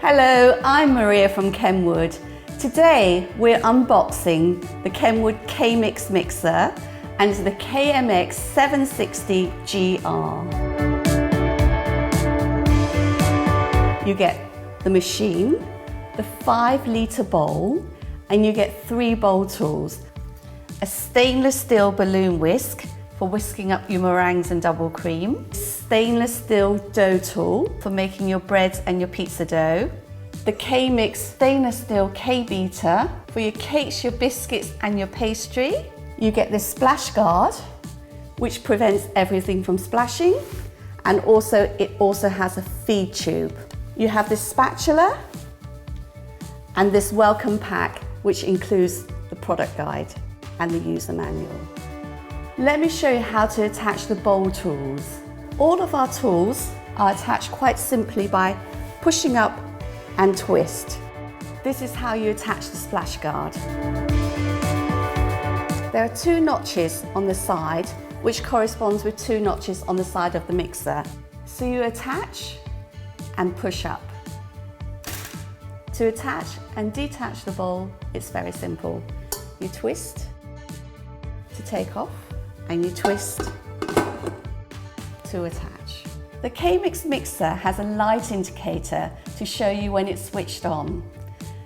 Hello, I'm Maria from Kenwood. Today we're unboxing the Kenwood kMix mixer and the kMX 760 GR. You get the machine, the 5-litre bowl, and you get 3 bowl tools. A stainless steel balloon whisk for whisking up your meringues and double cream. Stainless steel dough tool for making your breads and your pizza dough. The kMix stainless steel K-beater for your cakes, your biscuits and your pastry. You get this splash guard, which prevents everything from splashing, and it also has a feed tube. You have this spatula and this welcome pack, which includes the product guide and the user manual. Let me show you how to attach the bowl tools. All of our tools are attached quite simply by pushing up and twist. This is how you attach the splash guard. There are 2 notches on the side, which corresponds with 2 notches on the side of the mixer. So you attach and push up. To attach and detach the bowl, it's very simple. You twist to take off, and you twist to attach. The kMix mixer has a light indicator to show you when it's switched on.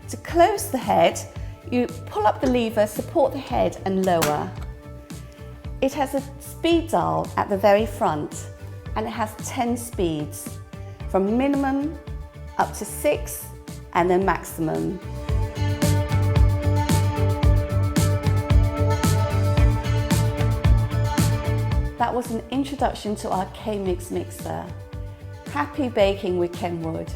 To close the head, you pull up the lever, support the head and lower. It has a speed dial at the very front, and it has 10 speeds, from minimum up to 6 and then maximum. That was an introduction to our kMix mixer. Happy baking with Kenwood.